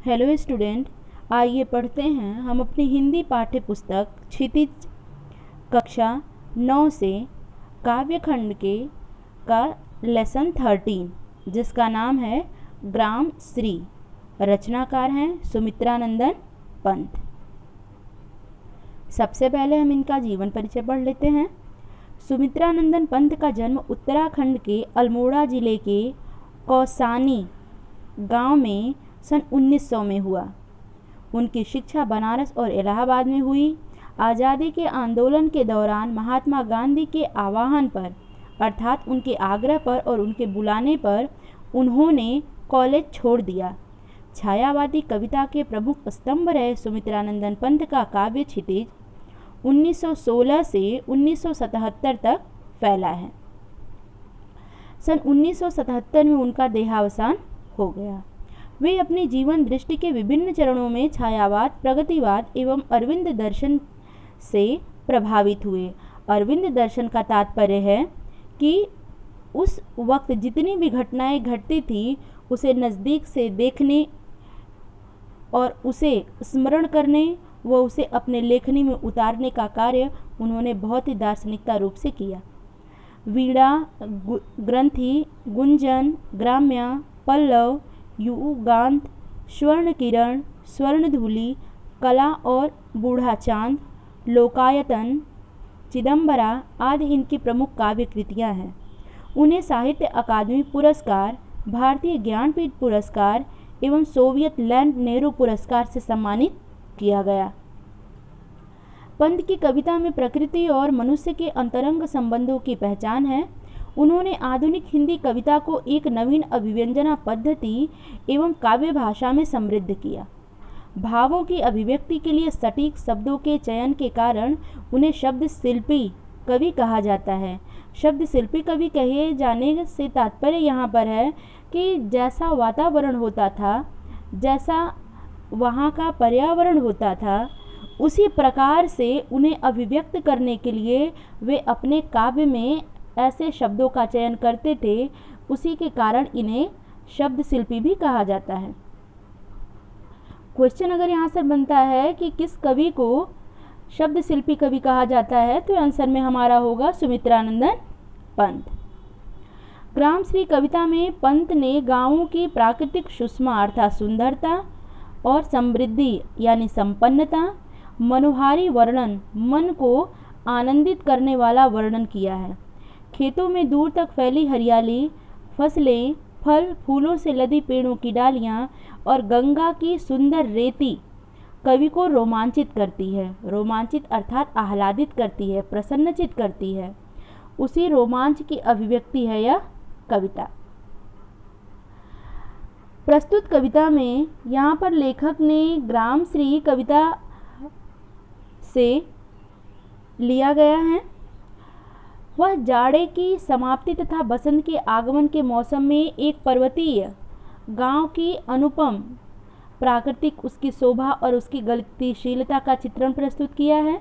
Hello student, आइए पढ़ते हैं हम अपनी हिंदी पाठ्य पुस्तक क्षितिज कक्षा 9 से काव्य खंड के का लेसन 13 जिसका नाम है ग्राम श्री। रचनाकार हैं सुमित्रानंदन पंत। सबसे पहले हम इनका जीवन परिचय पढ़ लेते हैं। सुमित्रानंदन पंत का जन्म उत्तराखंड के अल्मोड़ा जिले के कौसानी गांव में सन 1900 में हुआ। उनकी शिक्षा बनारस और इलाहाबाद में हुई। आज़ादी के आंदोलन के दौरान महात्मा गांधी के आह्वान पर अर्थात उनके आग्रह पर और उनके बुलाने पर उन्होंने कॉलेज छोड़ दिया। छायावादी कविता के प्रमुख स्तंभ रहे सुमित्रानंदन पंत का काव्य क्षितिज 1916 से 1977 तक फैला है। सन 1977 में उनका देहावसान हो गया। वे अपनी जीवन दृष्टि के विभिन्न चरणों में छायावाद, प्रगतिवाद एवं अरविंद दर्शन से प्रभावित हुए। अरविंद दर्शन का तात्पर्य है कि उस वक्त जितनी भी घटनाएं घटती थी उसे नज़दीक से देखने और उसे स्मरण करने व उसे अपने लेखनी में उतारने का कार्य उन्होंने बहुत ही दार्शनिकता रूप से किया। वीणा, ग्रंथि, गुंजन, ग्राम्य, पल्लव, युगांत, स्वर्ण किरण, स्वर्णधूलि, कला और बूढ़ा चांद, लोकायतन, चिदंबरा आदि इनकी प्रमुख काव्य कृतियाँ हैं। उन्हें साहित्य अकादमी पुरस्कार, भारतीय ज्ञानपीठ पुरस्कार एवं सोवियत लैंड नेहरू पुरस्कार से सम्मानित किया गया। पंत की कविता में प्रकृति और मनुष्य के अंतरंग संबंधों की पहचान है। उन्होंने आधुनिक हिंदी कविता को एक नवीन अभिव्यंजना पद्धति एवं काव्य भाषा में समृद्ध किया। भावों की अभिव्यक्ति के लिए सटीक शब्दों के चयन के कारण उन्हें शब्द शिल्पी कवि कहा जाता है। शब्द शिल्पी कवि कहे जाने से तात्पर्य यहाँ पर है कि जैसा वातावरण होता था, जैसा वहाँ का पर्यावरण होता था, उसी प्रकार से उन्हें अभिव्यक्त करने के लिए वे अपने काव्य में ऐसे शब्दों का चयन करते थे। उसी के कारण इन्हें शब्द शिल्पी भी कहा जाता है। क्वेश्चन अगर यहाँ से बनता है कि किस कवि को शब्द शिल्पी कवि कहा जाता है तो आंसर में हमारा होगा सुमित्रानंदन पंत। ग्राम श्री कविता में पंत ने गांवों की प्राकृतिक सुषमा अर्थात सुंदरता और समृद्धि यानी संपन्नता, मनोहारी वर्णन, मन को आनंदित करने वाला वर्णन किया है। खेतों में दूर तक फैली हरियाली, फसलें, फल फूलों से लदी पेड़ों की डालियाँ और गंगा की सुंदर रेती कवि को रोमांचित करती है। रोमांचित अर्थात आह्लादित करती है, प्रसन्नचित करती है। उसी रोमांच की अभिव्यक्ति है यह कविता। प्रस्तुत कविता में यहाँ पर लेखक ने ग्राम श्री कविता से लिया गया है। वह जाड़े की समाप्ति तथा बसंत के आगमन के मौसम में एक पर्वतीय गांव की अनुपम प्राकृतिक उसकी शोभा और उसकी गतिशीलता का चित्रण प्रस्तुत किया है।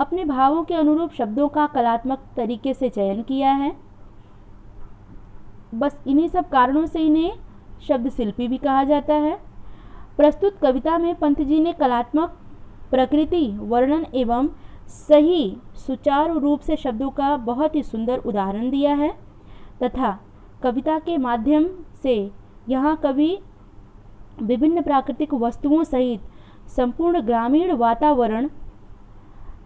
अपने भावों के अनुरूप शब्दों का कलात्मक तरीके से चयन किया है। बस इन्हीं सब कारणों से इन्हें शब्द शिल्पी भी कहा जाता है। प्रस्तुत कविता में पंत जी ने कलात्मक प्रकृति वर्णन एवं सही सुचारू रूप से शब्दों का बहुत ही सुंदर उदाहरण दिया है तथा कविता के माध्यम से यहाँ कवि विभिन्न प्राकृतिक वस्तुओं सहित संपूर्ण ग्रामीण वातावरण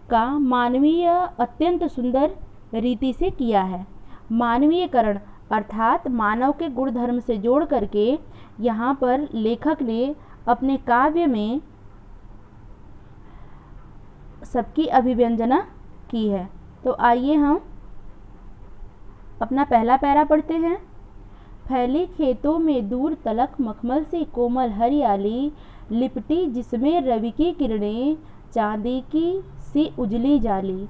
का मानवीय अत्यंत सुंदर रीति से किया है। मानवीयकरण अर्थात मानव के गुणधर्म से जोड़ करके यहाँ पर लेखक ने अपने काव्य में सबकी अभिव्यंजना की है। तो आइए हम अपना पहला पैरा पढ़ते हैं। फैले खेतों में दूर तलक मखमल से कोमल हरियाली लिपटी जिसमें रवि की किरणें चांदी की सी उजली जाली।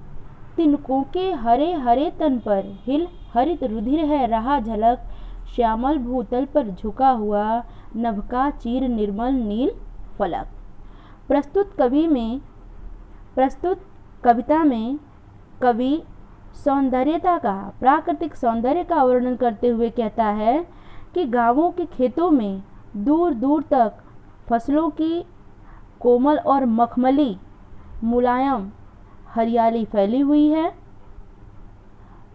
तिनकों के हरे हरे तन पर हिल हरित रुधिर है रहा झलक श्यामल भूतल पर झुका हुआ नभ का चीर निर्मल नील फलक। प्रस्तुत कविता में कवि सौंदर्यता का प्राकृतिक सौंदर्य का वर्णन करते हुए कहता है कि गांवों के खेतों में दूर दूर तक फसलों की कोमल और मखमली मुलायम हरियाली फैली हुई है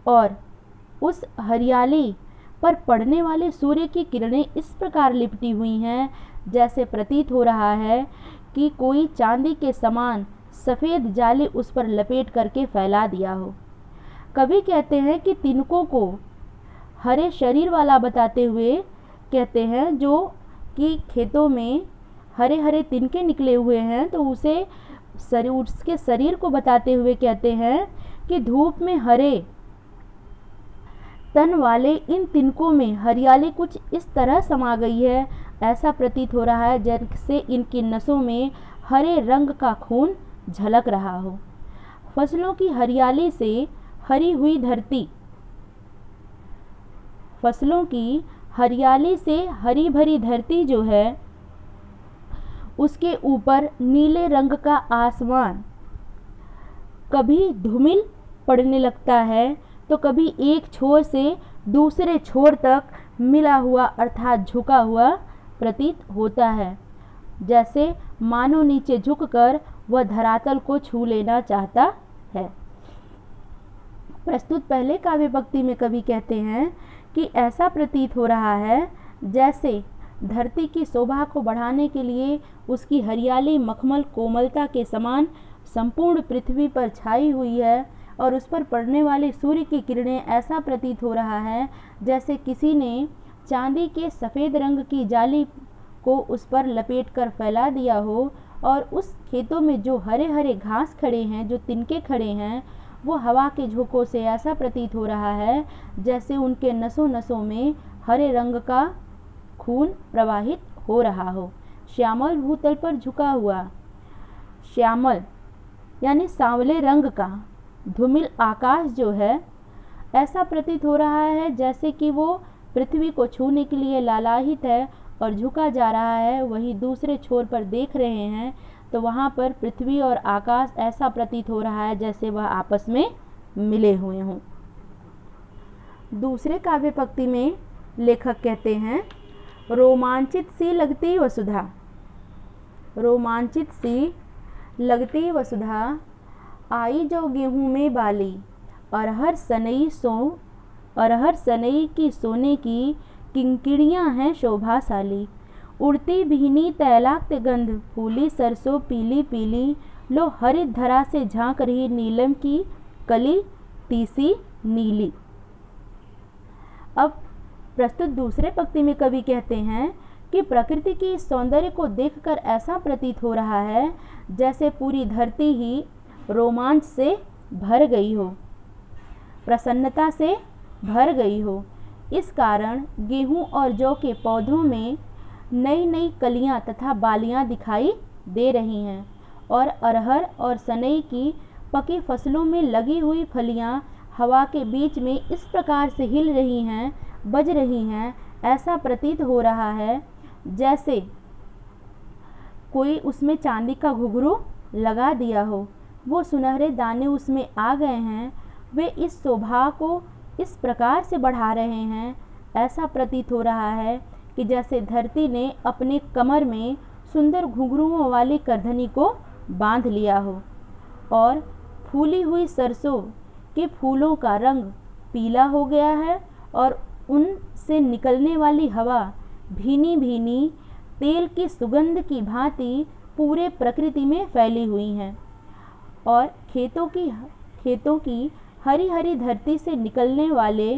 और उस हरियाली पर पड़ने वाले सूर्य की किरणें इस प्रकार लिपटी हुई हैं जैसे प्रतीत हो रहा है कि कोई चांदी के समान सफ़ेद जाली उस पर लपेट करके फैला दिया हो। कवि कहते हैं कि तिनकों को हरे शरीर वाला बताते हुए कहते हैं, जो कि खेतों में हरे हरे तिनके निकले हुए हैं, तो उसके शरीर को बताते हुए कहते हैं कि धूप में हरे तन वाले इन तिनकों में हरियाली कुछ इस तरह समा गई है, ऐसा प्रतीत हो रहा है जैसे इनकी नसों में हरे रंग का खून झलक रहा हो। फसलों की हरियाली से हरी हुई धरती, फसलों की हरियाली से हरी भरी धरती जो है, उसके ऊपर नीले रंग का आसमान कभी धूमिल पड़ने लगता है तो कभी एक छोर से दूसरे छोर तक मिला हुआ अर्थात झुका हुआ प्रतीत होता है, जैसे मानो नीचे झुककर वह धरातल को छू लेना चाहता है। प्रस्तुत पहले काव्य पंक्ति में कवि कहते हैं कि ऐसा प्रतीत हो रहा है जैसे धरती की शोभा को बढ़ाने के लिए उसकी हरियाली मखमल कोमलता के समान संपूर्ण पृथ्वी पर छाई हुई है और उस पर पड़ने वाले सूर्य की किरणें ऐसा प्रतीत हो रहा है जैसे किसी ने चांदी के सफ़ेद रंग की जाली को उस पर लपेट कर फैला दिया हो और उस खेतों में जो हरे हरे घास खड़े हैं, जो तिनके खड़े हैं, वो हवा के झोंकों से ऐसा प्रतीत हो रहा है जैसे उनके नसों नसों में हरे रंग का खून प्रवाहित हो रहा हो। श्यामल भूतल पर झुका हुआ, श्यामल यानी सांवले रंग का धूमिल आकाश जो है, ऐसा प्रतीत हो रहा है जैसे कि वो पृथ्वी को छूने के लिए लालायित है और झुका जा रहा है। वहीं दूसरे छोर पर देख रहे हैं तो वहाँ पर पृथ्वी और आकाश ऐसा प्रतीत हो रहा है जैसे वह आपस में मिले हुए हों। दूसरे काव्य पंक्ति में लेखक कहते हैं, रोमांचित सी लगती वसुधा, रोमांचित सी लगती वसुधा आई जो गेहूं में बाली, अरहर सनई की सोने की किंकिड़ियाँ हैं शोभाशाली, उड़ती भीनी तैलाक्त गंध फूली सरसों पीली पीली, लो हरित धरा से झांक रही नीलम की कली तीसी नीली। अब प्रस्तुत दूसरे पंक्ति में कवि कहते हैं कि प्रकृति की सौंदर्य को देखकर ऐसा प्रतीत हो रहा है जैसे पूरी धरती ही रोमांच से भर गई हो, प्रसन्नता से भर गई हो। इस कारण गेहूं और जौ के पौधों में नई नई कलियां तथा बालियां दिखाई दे रही हैं और अरहर और सनई की पकी फसलों में लगी हुई फलियां हवा के बीच में इस प्रकार से हिल रही हैं, बज रही हैं, ऐसा प्रतीत हो रहा है जैसे कोई उसमें चांदी का घुंघरू लगा दिया हो। वो सुनहरे दाने उसमें आ गए हैं, वे इस शोभा को इस प्रकार से बढ़ा रहे हैं, ऐसा प्रतीत हो रहा है कि जैसे धरती ने अपने कमर में सुंदर घुंघरुओं वाली करधनी को बांध लिया हो और फूली हुई सरसों के फूलों का रंग पीला हो गया है और उनसे निकलने वाली हवा भीनी भीनी तेल की सुगंध की भांति पूरे प्रकृति में फैली हुई हैं और खेतों की हरी हरी धरती से निकलने वाले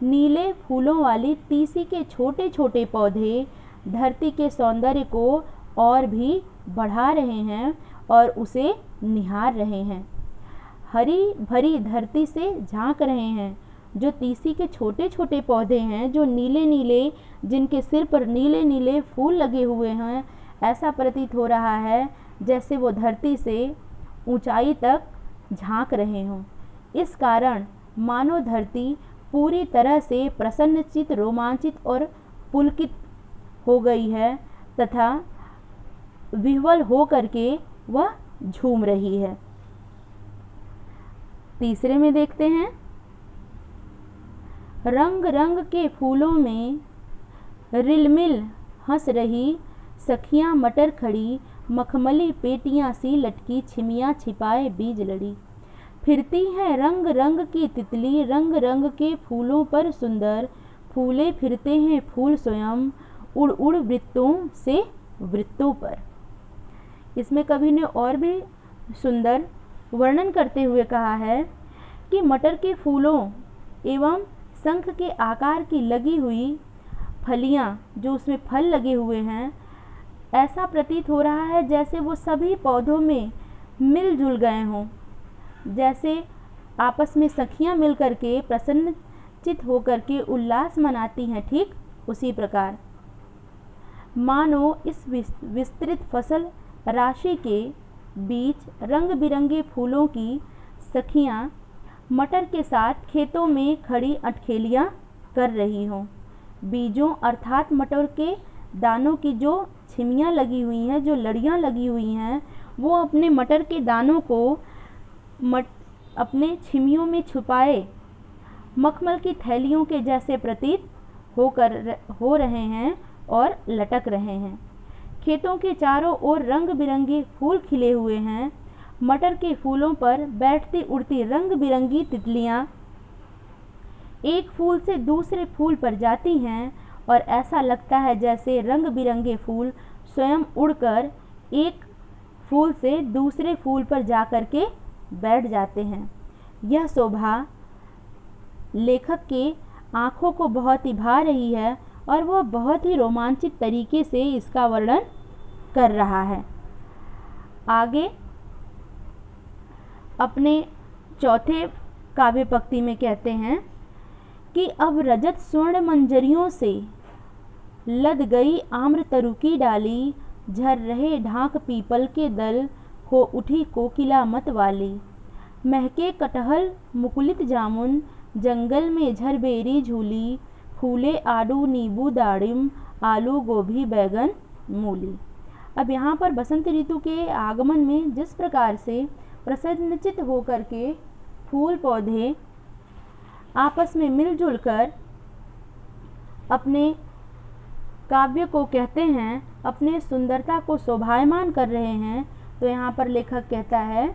नीले फूलों वाली तीसी के छोटे छोटे पौधे धरती के सौंदर्य को और भी बढ़ा रहे हैं और उसे निहार रहे हैं। हरी भरी धरती से झांक रहे हैं। जो तीसी के छोटे छोटे पौधे हैं, जो नीले नीले, जिनके सिर पर नीले नीले फूल लगे हुए हैं, ऐसा प्रतीत हो रहा है जैसे वो धरती से ऊंचाई तक झांक रहे हों। इस कारण मानो धरती पूरी तरह से प्रसन्नचित, रोमांचित और पुलकित हो गई है तथा विह्वल हो करके वह झूम रही है। तीसरे में देखते हैं, रंग रंग के फूलों में रिलमिल हंस रही सखियाँ मटर खड़ी, मखमली पेटियाँ सी लटकी, छिमियाँ छिपाए बीज लड़ी। फिरती हैं रंग रंग की तितली, रंग रंग के फूलों पर सुंदर, फूले फिरते हैं फूल स्वयं, उड़ उड़ वृत्तों से वृत्तों पर। इसमें कवि ने और भी सुंदर वर्णन करते हुए कहा है कि मटर के फूलों एवं शंख के आकार की लगी हुई फलियां, जो उसमें फल लगे हुए हैं, ऐसा प्रतीत हो रहा है जैसे वो सभी पौधों में मिलजुल गए हों, जैसे आपस में सखियां मिलकर के प्रसन्नचित होकर के उल्लास मनाती हैं, ठीक उसी प्रकार मानो इस विस्तृत फसल राशि के बीच रंग बिरंगे फूलों की सखियां मटर के साथ खेतों में खड़ी अटखेलियां कर रही हों। बीजों अर्थात मटर के दानों की जो छिमियां लगी हुई हैं, जो लड़ियां लगी हुई हैं, वो अपने मटर के दानों को अपने छिमियों में छुपाए मखमल की थैलियों के जैसे प्रतीत हो रहे हैं और लटक रहे हैं। खेतों के चारों ओर रंग बिरंगे फूल खिले हुए हैं। मटर के फूलों पर बैठती उड़ती रंग बिरंगी तितलियां एक फूल से दूसरे फूल पर जाती हैं और ऐसा लगता है जैसे रंग बिरंगे फूल स्वयं उड़कर एक फूल से दूसरे फूल पर जाकर के बैठ जाते हैं। यह शोभा लेखक के आँखों को बहुत ही भा रही है और वह बहुत ही रोमांचित तरीके से इसका वर्णन कर रहा है। आगे अपने चौथे काव्य पंक्ति में कहते हैं कि अब रजत स्वर्ण मंजरियों से लद गई आम्र तरु की डाली, झर रहे ढाक पीपल के दल, हो उठी कोकिला मत वाली। महके कटहल मुकुलित जामुन, जंगल में झरबेरी झूली, फूले आड़ू नींबू दाड़िम, आलू गोभी बैगन मूली। अब यहाँ पर बसंत ऋतु के आगमन में जिस प्रकार से प्रसन्नचित होकर के फूल पौधे आपस में मिलजुल कर अपने काव्य को कहते हैं, अपने सुंदरता को शोभायमान कर रहे हैं, तो यहाँ पर लेखक कहता है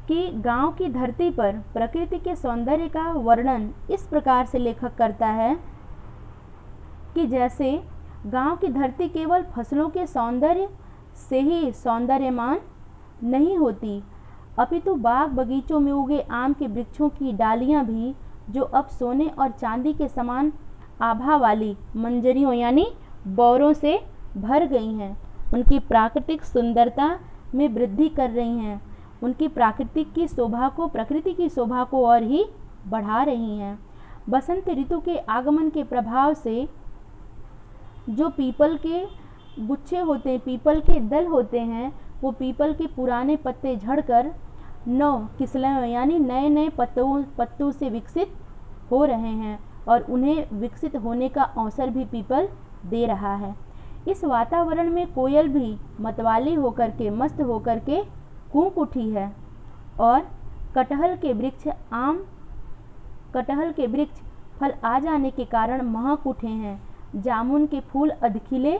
कि गांव की धरती पर प्रकृति के सौंदर्य का वर्णन इस प्रकार से लेखक करता है कि जैसे गांव की धरती केवल फसलों के सौंदर्य से ही सौंदर्यमान नहीं होती, अपितु बाग बगीचों में उगे आम के वृक्षों की डालियां भी, जो अब सोने और चांदी के समान आभा वाली मंजरियों यानी बौरों से भर गई हैं, उनकी प्राकृतिक सुंदरता में वृद्धि कर रही हैं, उनकी प्रकृति की शोभा को और ही बढ़ा रही हैं। बसंत ऋतु के आगमन के प्रभाव से जो पीपल के गुच्छे होते हैं, पीपल के दल होते हैं, वो पीपल के पुराने पत्ते झड़कर नव किस्लें यानी नए नए पत्तों से विकसित हो रहे हैं और उन्हें विकसित होने का अवसर भी पीपल दे रहा है। इस वातावरण में कोयल भी मतवाली होकर के मस्त होकर के कूक उठी है और कटहल के वृक्ष फल आ जाने के कारण महक उठे हैं। जामुन के फूल अधखिले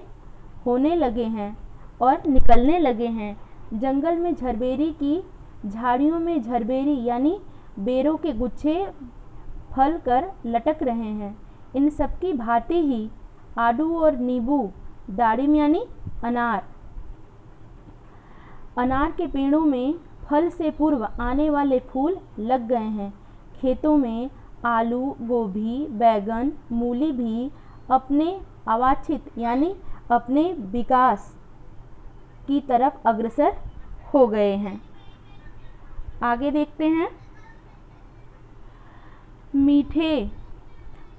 होने लगे हैं और निकलने लगे हैं। जंगल में झरबेरी की झाड़ियों में झरबेरी यानी बेरों के गुच्छे फल कर लटक रहे हैं। इन सबकी भांति ही आड़ू और नींबू दाड़िम यानी अनार के पेड़ों में फल से पूर्व आने वाले फूल लग गए हैं। खेतों में आलू गोभी बैगन मूली भी अपने अवांछित यानी अपने विकास की तरफ अग्रसर हो गए हैं। आगे देखते हैं।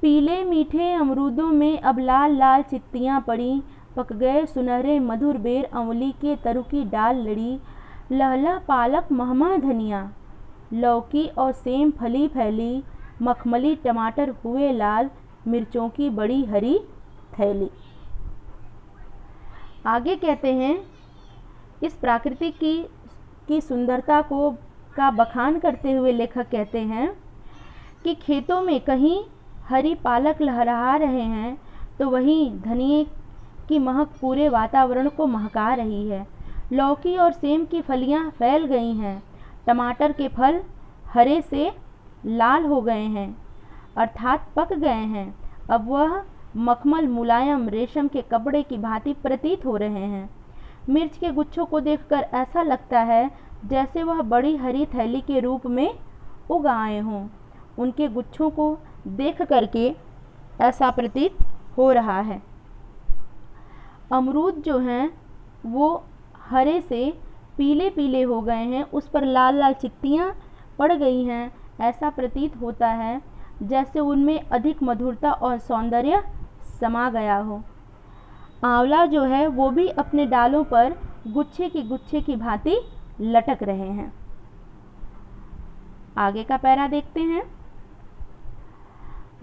पीले मीठे अमरूदों में अब लाल लाल चित्तियाँ पड़ी, पक गए सुनहरे मधुर बेर, अमली के तरु की डाल लड़ी। लहला पालक महमा धनिया, लौकी और सेम फली फैली, मखमली टमाटर हुए लाल, मिर्चों की बड़ी हरी थैली। आगे कहते हैं इस प्रकृति की सुंदरता का बखान करते हुए लेखक कहते हैं कि खेतों में कहीं हरी पालक लहरा रहे हैं तो वहीं धनिए की महक पूरे वातावरण को महका रही है। लौकी और सेम की फलियां फैल गई हैं। टमाटर के फल हरे से लाल हो गए हैं, अर्थात पक गए हैं। अब वह मखमल मुलायम रेशम के कपड़े की भांति प्रतीत हो रहे हैं। मिर्च के गुच्छों को देखकर ऐसा लगता है जैसे वह बड़ी हरी थैली के रूप में उग आए हों। उनके गुच्छों को देख करके ऐसा प्रतीत हो रहा है। अमरूद जो हैं वो हरे से पीले पीले हो गए हैं, उस पर लाल लाल चित्तियाँ पड़ गई हैं। ऐसा प्रतीत होता है जैसे उनमें अधिक मधुरता और सौंदर्य समा गया हो। आंवला जो है वो भी अपने डालों पर गुच्छे की भांति लटक रहे हैं। आगे का पैरा देखते हैं।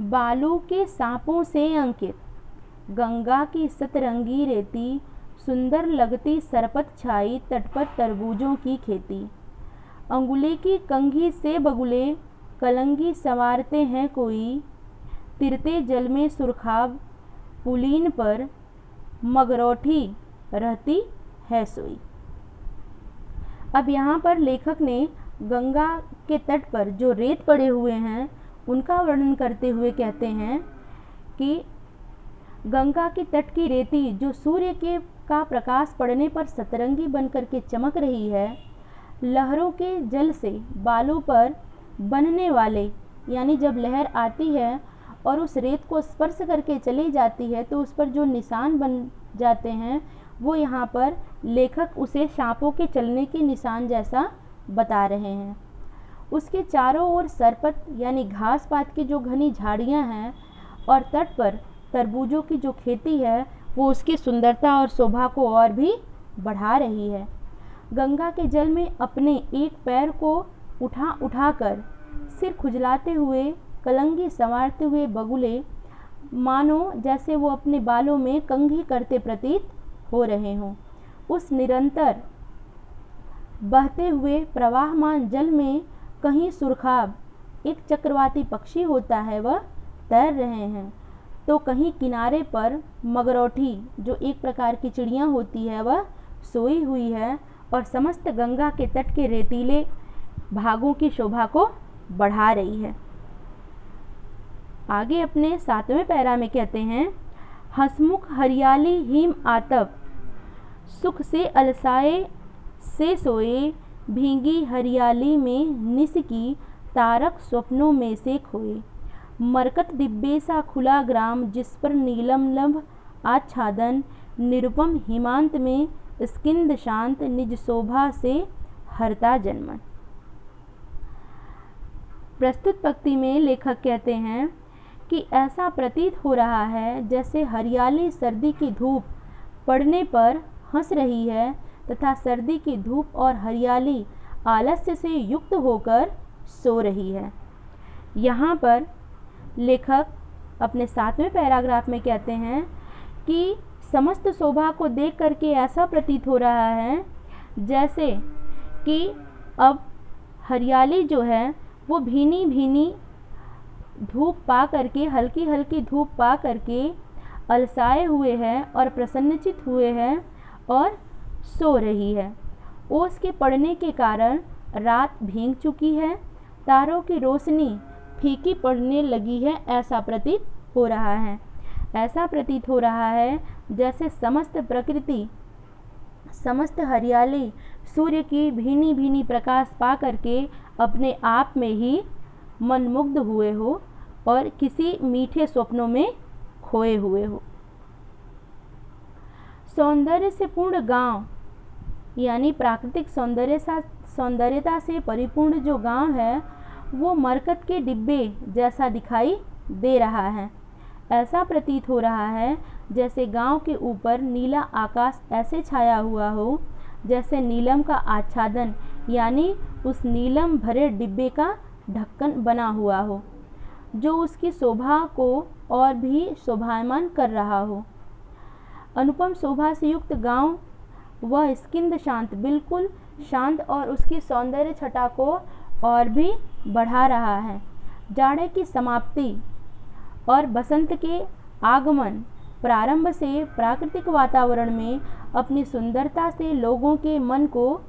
बालू के सांपों से अंकित गंगा की सतरंगी रेती, सुंदर लगती सरपत छाई तट पर तरबूजों की खेती। अंगुली की कंघी से बगुले कलंगी संवारते हैं कोई, तिरते जल में सुरखाब पुलीन पर मगरौठी रहती है सोई। अब यहाँ पर लेखक ने गंगा के तट पर जो रेत पड़े हुए हैं उनका वर्णन करते हुए कहते हैं कि गंगा के तट की रेती जो सूर्य का प्रकाश पड़ने पर सतरंगी बनकर के चमक रही है, लहरों के जल से बालों पर बनने वाले, यानी जब लहर आती है और उस रेत को स्पर्श करके चली जाती है तो उस पर जो निशान बन जाते हैं, वो यहाँ पर लेखक उसे सांपों के चलने के निशान जैसा बता रहे हैं। उसके चारों ओर सरपत यानी घास पात की जो घनी झाड़ियाँ हैं और तट पर तरबूजों की जो खेती है वो उसकी सुंदरता और शोभा को और भी बढ़ा रही है। गंगा के जल में अपने एक पैर को उठा कर सिर खुजलाते हुए कलंगी संवारते हुए बगुले मानो जैसे वो अपने बालों में कंघी करते प्रतीत हो रहे हों। उस निरंतर बहते हुए प्रवाहमान जल में कहीं सुरखाब, एक चक्रवाती पक्षी होता है, वह तैर रहे हैं, तो कहीं किनारे पर मगरौठी जो एक प्रकार की चिड़िया होती है वह सोई हुई है और समस्त गंगा के तट के रेतीले भागों की शोभा को बढ़ा रही है। आगे अपने 7वें पैरा में कहते हैं, हंसमुख हरियाली हिम आतप, सुख से अलसाए से सोए, भींगी हरियाली में निस की तारक स्वप्नों में से खोए। मरकत डिब्बे सा खुला ग्राम जिस पर नीलम लंब आच्छादन, निरुपम हिमांत में स्किंद शांत निज शोभा से हरता जन्मन। प्रस्तुत पंक्ति में लेखक कहते हैं कि ऐसा प्रतीत हो रहा है जैसे हरियाली सर्दी की धूप पड़ने पर हंस रही है तथा सर्दी की धूप और हरियाली आलस्य से युक्त होकर सो रही है। यहाँ पर लेखक अपने 7वें पैराग्राफ में कहते हैं कि समस्त शोभा को देख करके ऐसा प्रतीत हो रहा है जैसे कि अब हरियाली जो है वो भीनी भीनी धूप पा करके, हल्की हल्की धूप पा करके अलसाए हुए है और प्रसन्नचित हुए हैं और सो रही है। ओस के पड़ने के कारण रात भीग चुकी है, तारों की रोशनी फीकी पड़ने लगी है, ऐसा प्रतीत हो रहा है। ऐसा प्रतीत हो रहा है जैसे समस्त प्रकृति, समस्त हरियाली सूर्य की भीनी भीनी प्रकाश पा करके अपने आप में ही मनमुग्ध हुए हो और किसी मीठे स्वप्नों में खोए हुए हो। सौंदर्य से पूर्ण गांव यानी प्राकृतिक सौंदर्यता से परिपूर्ण जो गांव है वो मरकत के डिब्बे जैसा दिखाई दे रहा है। ऐसा प्रतीत हो रहा है जैसे गांव के ऊपर नीला आकाश ऐसे छाया हुआ हो जैसे नीलम का आच्छादन यानी उस नीलम भरे डिब्बे का ढक्कन बना हुआ हो जो उसकी शोभा को और भी शोभायमान कर रहा हो। अनुपम शोभा से युक्त गांव वह स्किंद शांत, बिल्कुल शांत और उसकी सौंदर्य छटा को और भी बढ़ा रहा है। जाड़े की समाप्ति और बसंत के आगमन प्रारंभ से प्राकृतिक वातावरण में अपनी सुंदरता से लोगों के मन को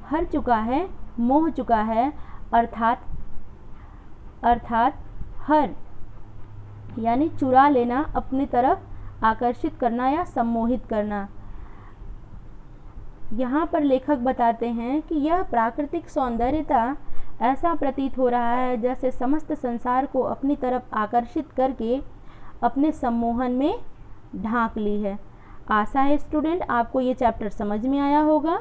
हर चुका है, मोह चुका है। अर्थात हर यानी चुरा लेना, अपनी तरफ आकर्षित करना या सम्मोहित करना। यहाँ पर लेखक बताते हैं कि यह प्राकृतिक सौंदर्यता ऐसा प्रतीत हो रहा है जैसे समस्त संसार को अपनी तरफ आकर्षित करके अपने सम्मोहन में ढांक ली है। आशा है स्टूडेंट आपको ये चैप्टर समझ में आया होगा।